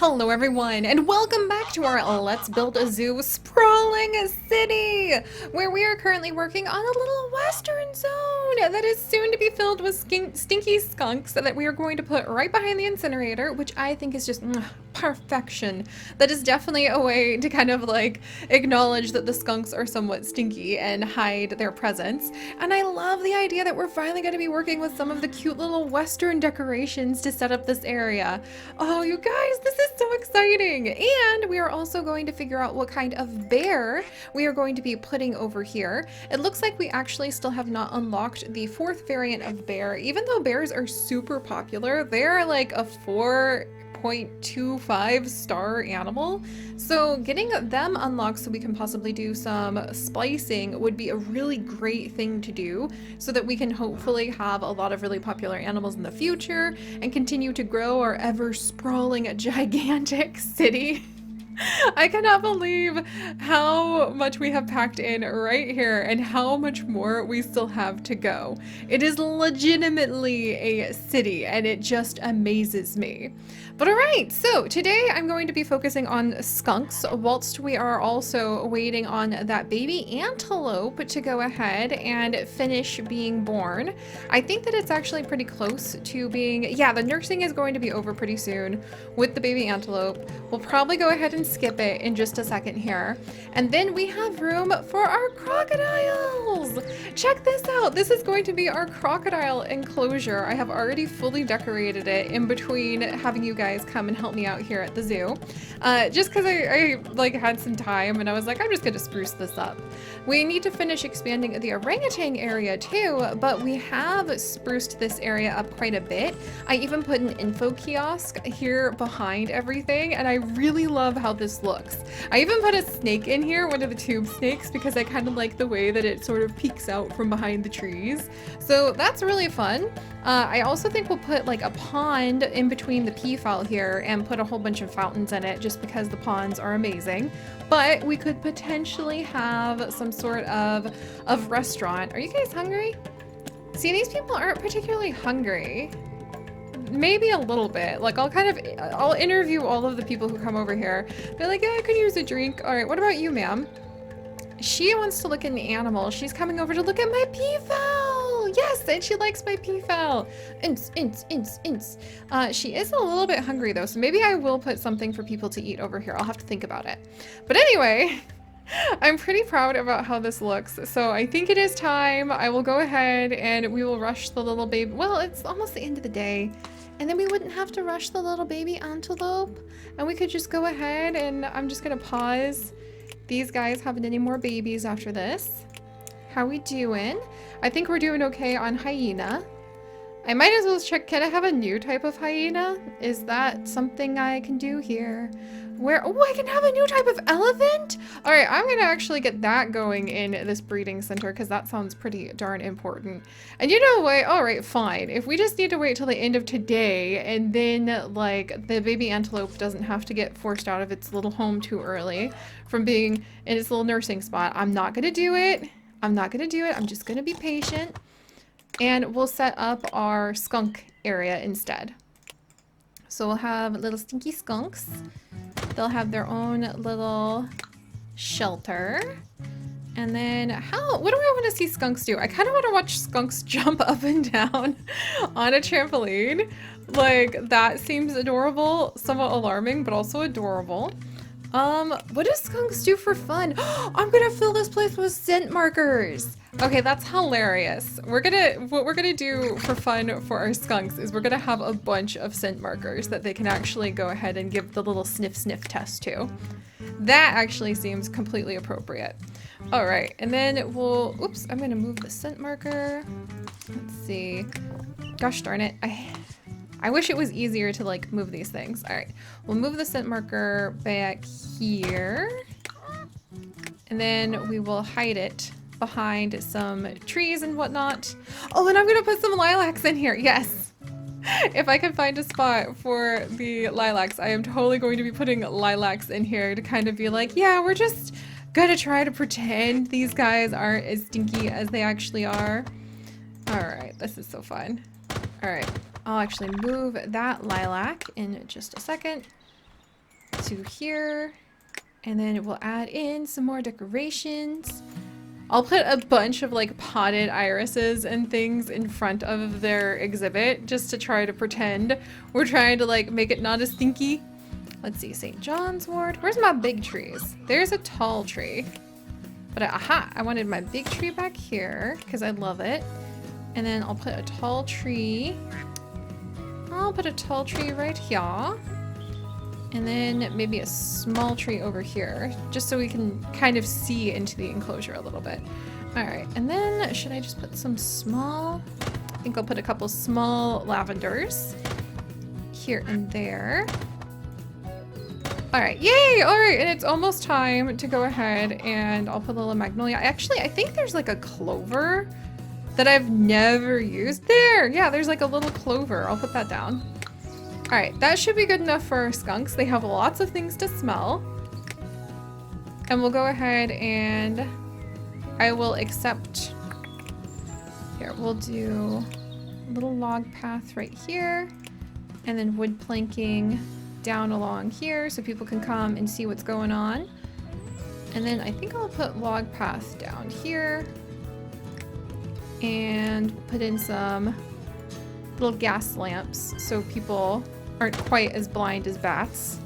Hello everyone, and welcome back to our Let's Build a Zoo sprawling city, where we are currently working on a little western zone that is soon to be filled with stinky skunks that we are going to put right behind the incinerator, which I think is just perfection. That is definitely a way to kind of like acknowledge that the skunks are somewhat stinky and hide their presence. And I love the idea that we're finally going to be working with some of the cute little western decorations to set up this area. Oh, you guys, this is so exciting! And we are also going to figure out what kind of bear we are going to be putting over here. It looks like we actually still have not unlocked the fourth variant of bear. Even though bears are super popular, they're like a 4.25 star animal. So getting them unlocked so we can possibly do some splicing would be a really great thing to do so that we can hopefully have a lot of really popular animals in the future and continue to grow our ever sprawling gigantic city. I cannot believe how much we have packed in right here and how much more we still have to go. It is legitimately a city and it just amazes me. But alright, so today I'm going to be focusing on skunks whilst we are also waiting on that baby antelope to go ahead and finish being born. I think that it's actually pretty close to being, yeah, the nursing is going to be over pretty soon with the baby antelope. We'll probably go ahead and skip it in just a second here. And then we have room for our crocodiles. Check this out. This is going to be our crocodile enclosure. I have already fully decorated it in between having you guys come and help me out here at the zoo. Just because I like had some time and I was like, I'm just going to spruce this up. We need to finish expanding the orangutan area too, but we have spruced this area up quite a bit. I even put an info kiosk here behind everything and I really love how this looks. I even put a snake in here, one of the tube snakes, because I kind of like the way that it sort of peeks out from behind the trees. So that's really fun. I also think we'll put like a pond in between the peafowl here and put a whole bunch of fountains in it just because the ponds are amazing. But we could potentially have some sort of restaurant. Are you guys hungry? See, these people aren't particularly hungry. Maybe a little bit. Like I'll interview all of the people who come over here. They're like, yeah, I could use a drink. All right, what about you, ma'am? She wants to look at an animal. She's coming over to look at my peafowl. Yes, and she likes my peafowl. She is a little bit hungry though, so maybe I will put something for people to eat over here. I'll have to think about it. But anyway, I'm pretty proud about how this looks. So I think it is time. I will go ahead and we will rush the little baby. Well, it's almost the end of the day. And then we wouldn't have to rush the little baby antelope. And we could just go ahead and I'm just gonna pause these guys having any more babies after this. How we doing? I think we're doing okay on hyena. I might as well check, can I have a new type of hyena? Is that something I can do here? Where, oh, I can have a new type of elephant? All right, I'm gonna actually get that going in this breeding center because that sounds pretty darn important. And you know what, all right, fine. If we just need to wait till the end of today and then like the baby antelope doesn't have to get forced out of its little home too early from being in its little nursing spot, I'm not gonna do it. I'm not gonna do it, I'm just gonna be patient. And we'll set up our skunk area instead. So we'll have little stinky skunks. They'll have their own little shelter. And then what do I want to see skunks do? I kind of want to watch skunks jump up and down on a trampoline. Like, that seems adorable, somewhat alarming, but also adorable. What do skunks do for fun? I'm gonna fill this place with scent markers. Okay, that's hilarious. What we're gonna do for fun for our skunks is we're gonna have a bunch of scent markers that they can actually go ahead and give the little sniff sniff test to. That actually seems completely appropriate. All right, and then we'll, oops, I'm gonna move the scent marker. Let's see. Gosh darn it. I wish it was easier to like move these things. All right, we'll move the scent marker back here. And then we will hide it behind some trees and whatnot. Oh, and I'm gonna put some lilacs in here, yes. If I can find a spot for the lilacs, I am totally going to be putting lilacs in here to kind of be like, yeah, we're just gonna try to pretend these guys aren't as stinky as they actually are. All right, this is so fun. All right. I'll actually move that lilac in just a second. to here. And then we'll add in some more decorations. I'll put a bunch of like potted irises and things in front of their exhibit just to try to pretend we're trying to like make it not as stinky. Let's see, St. John's Wort. Where's my big trees? There's a tall tree. But aha, I wanted my big tree back here because I love it. And then I'll put a tall tree. I'll put a tall tree right here. And then maybe a small tree over here, just so we can kind of see into the enclosure a little bit. All right, and then should I just put some small, I think I'll put a couple small lavenders here and there. All right, yay, all right, and it's almost time to go ahead and I'll put a little magnolia. Actually, I think there's like a clover that I've never used. There, yeah, there's like a little clover. I'll put that down. All right, that should be good enough for our skunks. They have lots of things to smell. And we'll go ahead and I will accept, here, we'll do a little log path right here and then wood planking down along here so people can come and see what's going on. And then I think I'll put log path down here and put in some little gas lamps so people aren't quite as blind as bats.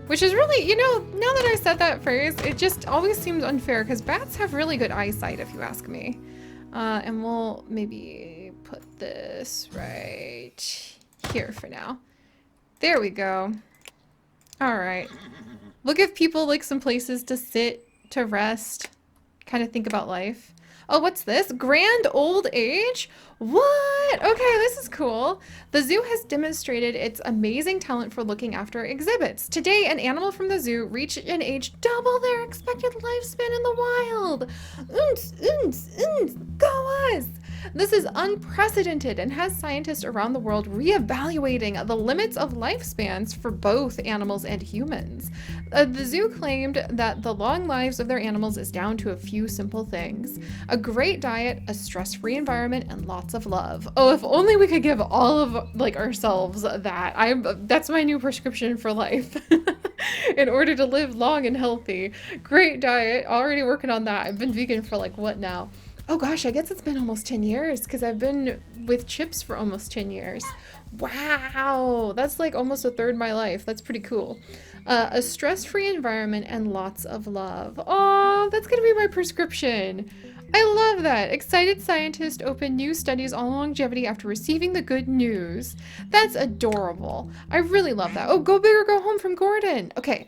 Which is really, you know, now that I said that phrase, it just always seems unfair because bats have really good eyesight if you ask me. And we'll maybe put this right here for now. There we go. All right. We'll give people like some places to sit, to rest, kind of think about life. Oh, what's this? Grand old age? What? Okay, this is cool. The zoo has demonstrated its amazing talent for looking after exhibits. Today, an animal from the zoo reached an age double their expected lifespan in the wild. Go us! This is unprecedented and has scientists around the world reevaluating the limits of lifespans for both animals and humans. The zoo claimed that the long lives of their animals is down to a few simple things: a great diet, a stress-free environment, and lots of love. Oh, if only we could give all of like ourselves that. That's my new prescription for life. In order to live long and healthy. Great diet, already working on that. I've been vegan for like what now? Oh gosh, I guess it's been almost 10 years because I've been with chips for almost 10 years. Wow, that's like almost a third of my life. That's pretty cool. A stress-free environment and lots of love. Oh, that's gonna be my prescription. I love that. Excited scientists open new studies on longevity after receiving the good news. That's adorable. I really love that. Oh, go big or go home from Gordon. Okay.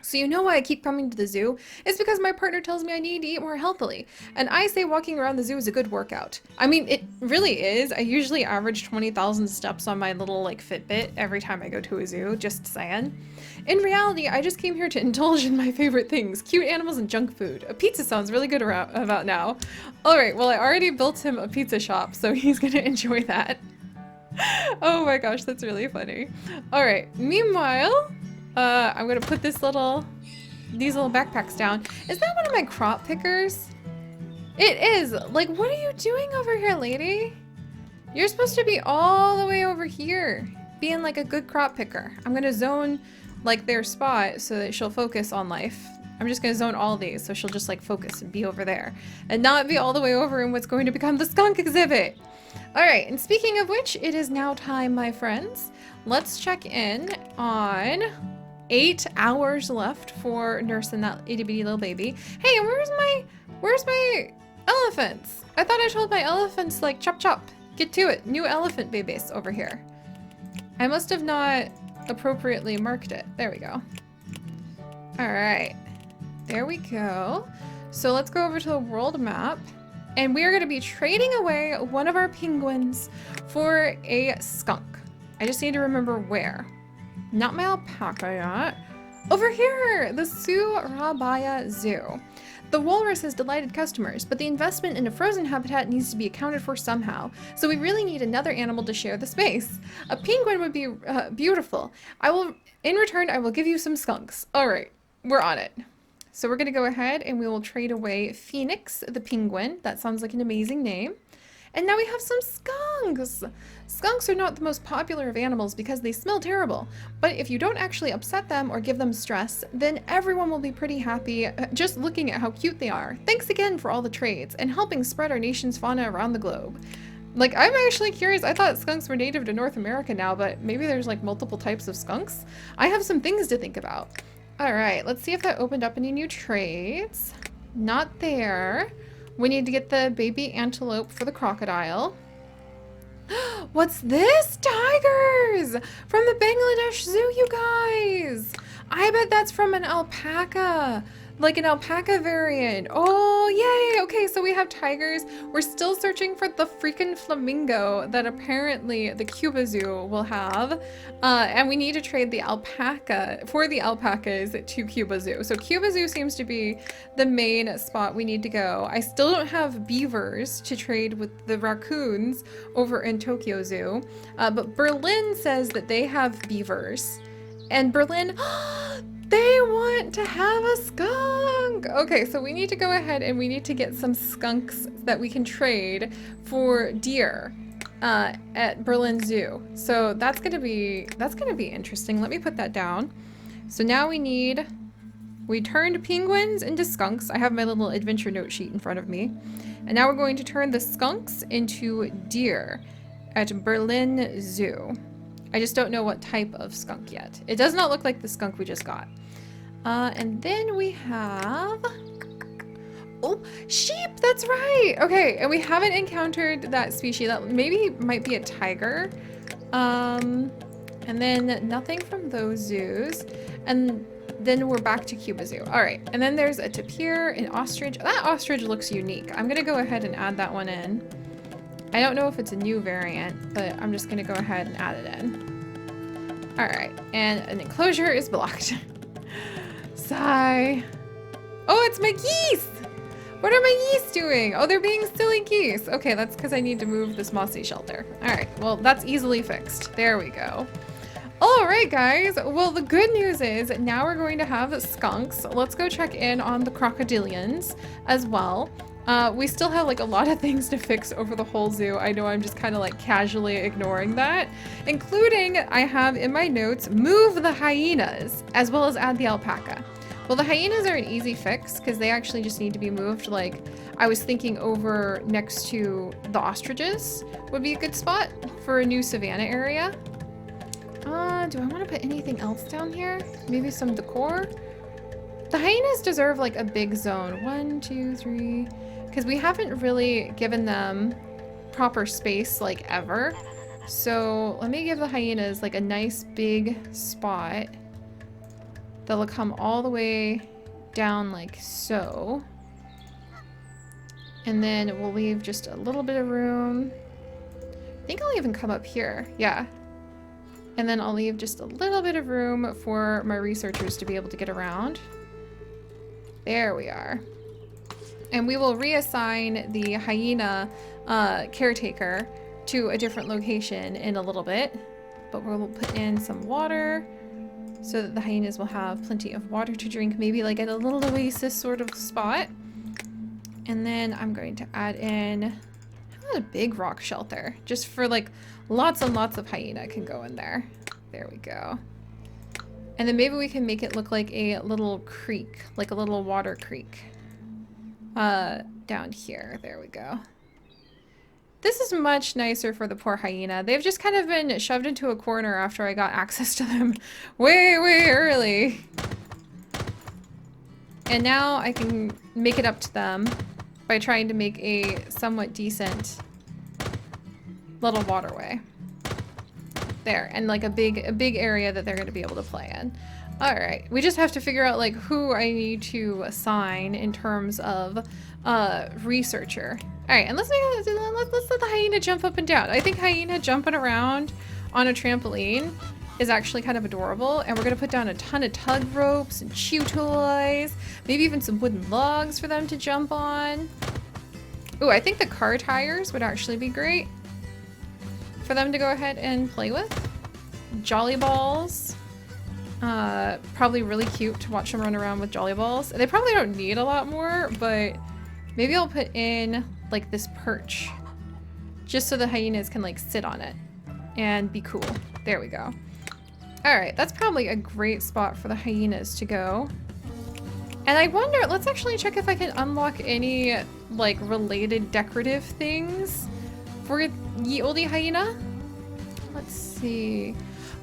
So you know why I keep coming to the zoo? It's because my partner tells me I need to eat more healthily. And I say walking around the zoo is a good workout. I mean, it really is. I usually average 20,000 steps on my little like Fitbit every time I go to a zoo, just saying. In reality, I just came here to indulge in my favorite things: cute animals and junk food. A pizza sounds really good about now. All right, well, I already built him a pizza shop, so he's gonna enjoy that. Oh my gosh, that's really funny. All right, meanwhile, I'm gonna put these little backpacks down. Is that one of my crop pickers? It is. Like, what are you doing over here, lady? You're supposed to be all the way over here, being like a good crop picker. I'm gonna zone like their spot so that she'll focus on life. I'm just gonna zone all these so she'll just like focus and be over there and not be all the way over in what's going to become the skunk exhibit. All right, and speaking of which, it is now time, my friends. Let's check in on 8 hours left for nursing that itty bitty little baby. Hey, where's my elephants? I thought I told my elephants like chop chop, get to it. New elephant babies over here. I must have not appropriately marked it. There we go. All right, there we go. So let's go over to the world map and we are going to be trading away one of our penguins for a skunk. I just need to remember where. Not my alpaca yet. Over here, the Surabaya Zoo. The walrus has delighted customers, but the investment in a frozen habitat needs to be accounted for somehow, so we really need another animal to share the space. A penguin would be beautiful. In return, I will give you some skunks. All right, we're on it. So we're gonna go ahead and we will trade away Phoenix the penguin. That sounds like an amazing name. And now we have some skunks. Skunks are not the most popular of animals because they smell terrible. But if you don't actually upset them or give them stress, then everyone will be pretty happy just looking at how cute they are. Thanks again for all the trades and helping spread our nation's fauna around the globe. Like, I'm actually curious. I thought skunks were native to North America now, but maybe there's like multiple types of skunks. I have some things to think about. All right, let's see if that opened up any new trades. Not there. We need to get the baby antelope for the crocodile. What's this? Tigers! From the Bangladesh Zoo, you guys! I bet that's from an alpaca. Like an alpaca variant. Oh, yay! Okay, so we have tigers. We're still searching for the freaking flamingo that apparently the Cuba Zoo will have. And we need to trade the alpaca for the alpacas to Cuba Zoo. So Cuba Zoo seems to be the main spot we need to go. I still don't have beavers to trade with the raccoons over in Tokyo Zoo. But Berlin says that they have beavers. And Berlin... They want to have a skunk! Okay, so we need to go ahead and we need to get some skunks that we can trade for deer at Berlin Zoo. So that's gonna be interesting. Let me put that down. So now we turned penguins into skunks. I have my little adventure note sheet in front of me. And now we're going to turn the skunks into deer at Berlin Zoo. I just don't know what type of skunk yet. It does not look like the skunk we just got. And then we have... Oh, sheep! That's right! Okay, and we haven't encountered that species. That maybe might be a tiger. And then nothing from those zoos. And then we're back to Cuba Zoo. All right, and then there's a tapir, an ostrich. That ostrich looks unique. I'm gonna go ahead and add that one in. I don't know if it's a new variant, but I'm just gonna go ahead and add it in. All right, and an enclosure is blocked. Sigh. Oh, it's my geese! What are my geese doing? Oh, they're being silly geese. Okay, that's because I need to move this mossy shelter. All right, well, that's easily fixed. There we go. All right, guys. Well, the good news is now we're going to have skunks. Let's go check in on the crocodilians as well. We still have like a lot of things to fix over the whole zoo. I know I'm just kind of like casually ignoring that, including I have in my notes, move the hyenas as well as add the alpaca. Well, the hyenas are an easy fix because they actually just need to be moved. Like I was thinking over next to the ostriches would be a good spot for a new savanna area. Do I want to put anything else down here? Maybe some decor? The hyenas deserve like a big zone. 1, 2, 3... Because we haven't really given them proper space like ever. So let me give the hyenas like a nice big spot that'll come all the way down like so. And then we'll leave just a little bit of room. I think I'll even come up here. Yeah. And then I'll leave just a little bit of room for my researchers to be able to get around. There we are. And we will reassign the hyena caretaker to a different location in a little bit. But we'll put in some water so that the hyenas will have plenty of water to drink, maybe like at a little oasis sort of spot. And then I'm going to add in a big rock shelter just for like lots and lots of hyena can go in there. There we go. And then maybe we can make it look like a little creek, like a little water creek. Down here. There we go. This is much nicer for the poor hyena. They've just kind of been shoved into a corner after I got access to them way, way early. And now I can make it up to them by trying to make a somewhat decent little waterway. There, and like a big area that they're going to be able to play in. All right, we just have to figure out like who I need to assign in terms of researcher. All right, and let's let the hyena jump up and down. I think hyena jumping around on a trampoline is actually kind of adorable. And we're gonna put down a ton of tug ropes and chew toys, maybe even some wooden logs for them to jump on. Ooh, I think the car tires would actually be great for them to go ahead and play with. Jolly balls. Probably really cute to watch them run around with jolly balls. They probably don't need a lot more, but maybe I'll put in like this perch just so the hyenas can like sit on it and be cool. There we go. All right, that's probably a great spot for the hyenas to go. And I wonder, let's actually check if I can unlock any like related decorative things for ye olde hyena. Let's see.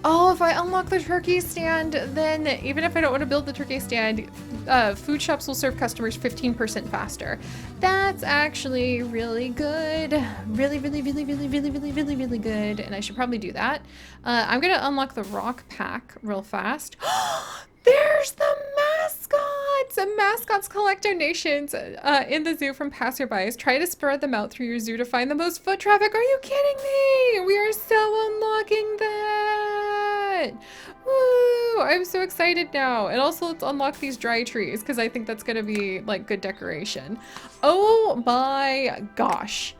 Oh, if I unlock the turkey stand, then even if I don't want to build the turkey stand, food shops will serve customers 15% faster. That's actually really good. Really, really, really, really, really, really, really, really good. And I should probably do that. I'm going to unlock the rock pack real fast. There's the mascots! Mascots collect donations in the zoo from passerbys. Try to spread them out through your zoo to find the most foot traffic. Are you kidding me? We are so unlocking that! Woo! I'm so excited now. And also let's unlock these dry trees because I think that's going to be like good decoration. Oh my gosh.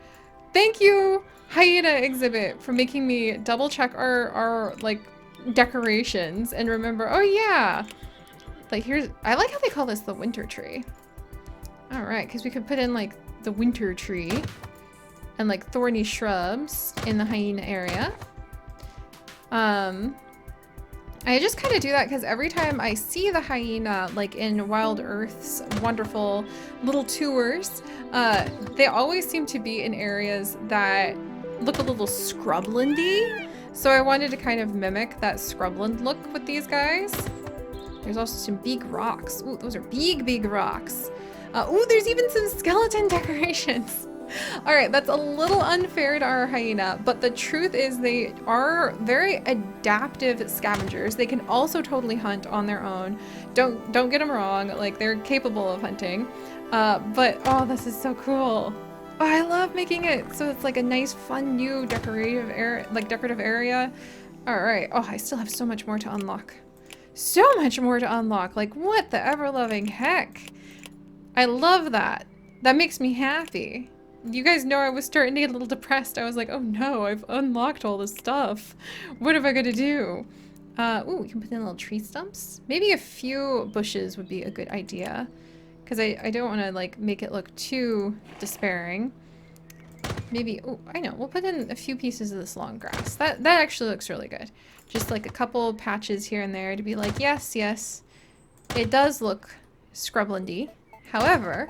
Thank you, Hyena exhibit, for making me double check our like decorations and remember, oh yeah, like here's, I like how they call this the winter tree. All right, because we could put in like the winter tree and like thorny shrubs in the hyena area. I just kind of do that because every time I see the hyena like in Wild Earth's wonderful little tours, they always seem to be in areas that look a little scrublandy. So I wanted to kind of mimic that scrubland look with these guys. There's also some big rocks. Ooh, those are big, big rocks. Ooh, there's even some skeleton decorations. All right, that's a little unfair to our hyena, but the truth is they are very adaptive scavengers. They can also totally hunt on their own. Don't get them wrong, like they're capable of hunting. But oh, this is so cool. Oh, I love making it so it's like a nice, fun, new decorative area. All right. Oh, I still have so much more to unlock. So much more to unlock. Like, what the ever-loving heck? I love that. That makes me happy. You guys know I was starting to get a little depressed. I was like, oh no, I've unlocked all this stuff. What am I gonna do? Ooh, we can put in little tree stumps. Maybe a few bushes would be a good idea. Because I don't want to like make it look too despairing. Maybe, oh, I know, we'll put in a few pieces of this long grass. That actually looks really good. Just like a couple patches here and there to be like, yes, yes, it does look scrublandy. However,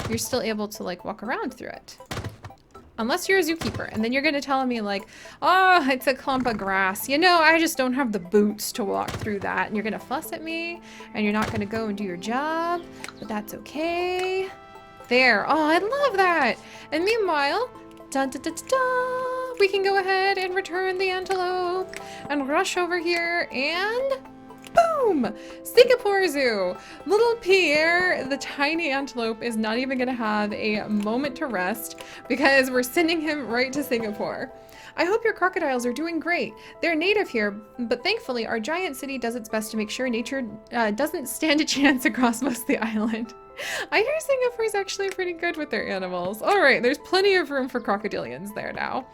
you're still able to like walk around through it. Unless you're a zookeeper, and then you're gonna tell me like, oh, it's a clump of grass. You know, I just don't have the boots to walk through that. And you're gonna fuss at me, and you're not gonna go and do your job, but that's okay. There, oh, I love that. And meanwhile, da da da da da, we can go ahead and return the antelope and rush over here and boom! Singapore Zoo! Little Pierre, the tiny antelope, is not even gonna have a moment to rest because we're sending him right to Singapore. I hope your crocodiles are doing great. They're native here, but thankfully our giant city does its best to make sure nature doesn't stand a chance across most of the island. I hear Singapore is actually pretty good with their animals. All right, there's plenty of room for crocodilians there now.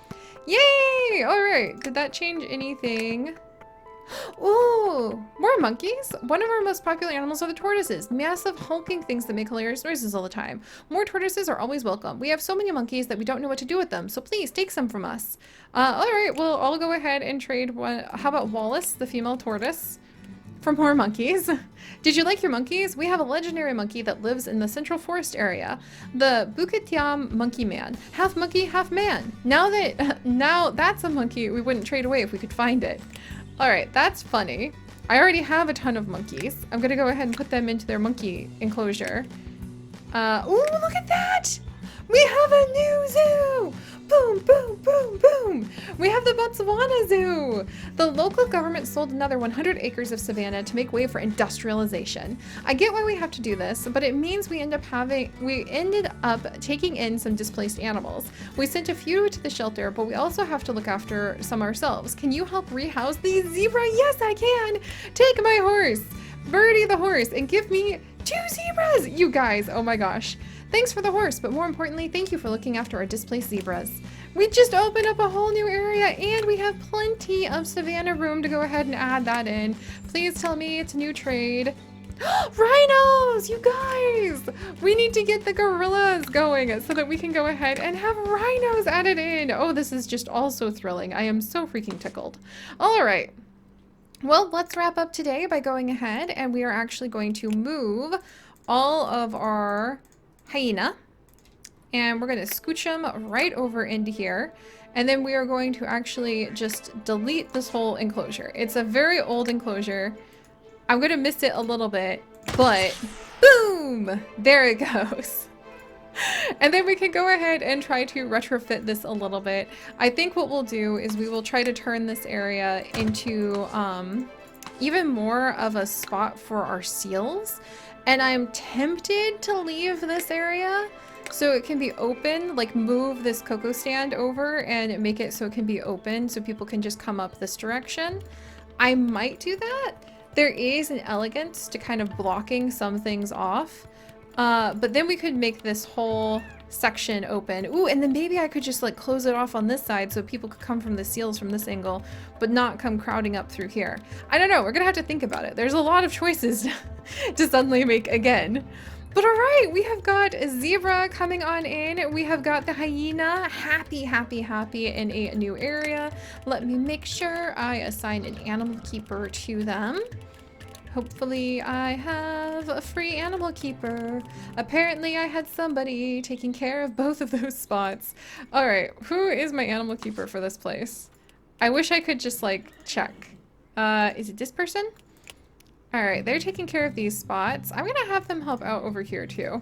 Yay! All right, did that change anything? Ooh, more monkeys. One of our most popular animals are the tortoises. Massive hulking things that make hilarious noises all the time. More tortoises are always welcome. We have so many monkeys that we don't know what to do with them, so please take some from us. All right, well, I'll go ahead and trade one. How about Wallace, the female tortoise, for more monkeys? Did you like your monkeys? We have a legendary monkey that lives in the Central Forest area. The Bukitiam Monkey Man. Half monkey, half man. Now that's a monkey we wouldn't trade away if we could find it. All right, that's funny. I already have a ton of monkeys. I'm gonna go ahead and put them into their monkey enclosure. Ooh, look at that! We have a new zoo! Boom, boom, boom, boom! We have the Botswana Zoo! The local government sold another 100 acres of savanna to make way for industrialization. I get why we have to do this, but it means we ended up taking in some displaced animals. We sent a few to the shelter, but we also have to look after some ourselves. Can you help rehouse these zebra? Yes, I can! Take my horse, Birdie the horse, and give me 2 zebras! You guys, oh my gosh. Thanks for the horse, but more importantly, thank you for looking after our displaced zebras. We just opened up a whole new area and we have plenty of savanna room to go ahead and add that in. Please tell me it's a new trade. Rhinos, you guys! We need to get the gorillas going so that we can go ahead and have rhinos added in. Oh, this is just all so thrilling. I am so freaking tickled. All right. Well, let's wrap up today by going ahead and we are actually going to move all of our hyena and we're going to scooch them right over into here. And then we are going to actually just delete this whole enclosure. It's a very old enclosure. I'm going to miss it a little bit, but boom, there it goes. And then we can go ahead and try to retrofit this a little bit. I think what we'll do is we will try to turn this area into even more of a spot for our seals. And I'm tempted to leave this area so it can be open, like move this cocoa stand over and make it so it can be open so people can just come up this direction. I might do that. There is an elegance to kind of blocking some things off. But then we could make this whole section open. Ooh, and then maybe I could just like close it off on this side so people could come from the seals from this angle, but not come crowding up through here. I don't know. We're gonna have to think about it. There's a lot of choices to suddenly make again. But all right, we have got a zebra coming on in. We have got the hyena, happy, happy, happy in a new area. Let me make sure I assign an animal keeper to them. Hopefully I have a free animal keeper. Apparently I had somebody taking care of both of those spots. All right, who is my animal keeper for this place? I wish I could just like check. Is it this person? All right, they're taking care of these spots. I'm gonna have them help out over here too.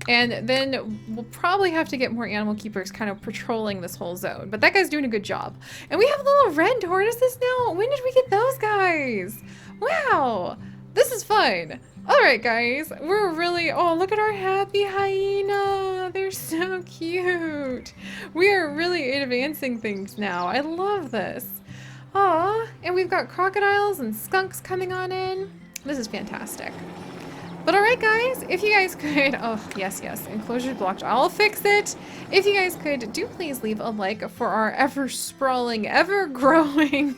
And then we'll probably have to get more animal keepers kind of patrolling this whole zone. But that guy's doing a good job. And we have little red tortoises now. When did we get those guys? Wow, this is fun. All right, guys, we're really, oh, look at our happy hyena. They're so cute. We are really advancing things now. I love this. Aw, and we've got crocodiles and skunks coming on in. This is fantastic. But all right, guys, if you guys could, oh, yes, enclosure blocked. I'll fix it. If you guys could, do please leave a like for our ever-sprawling, ever-growing,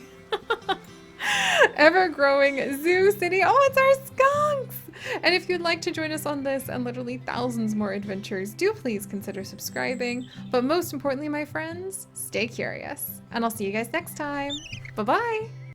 ever-growing zoo city. Oh, it's our skunks. And if you'd like to join us on this and literally thousands more adventures, do please consider subscribing. But most importantly, my friends, stay curious. And I'll see you guys next time. Bye-bye.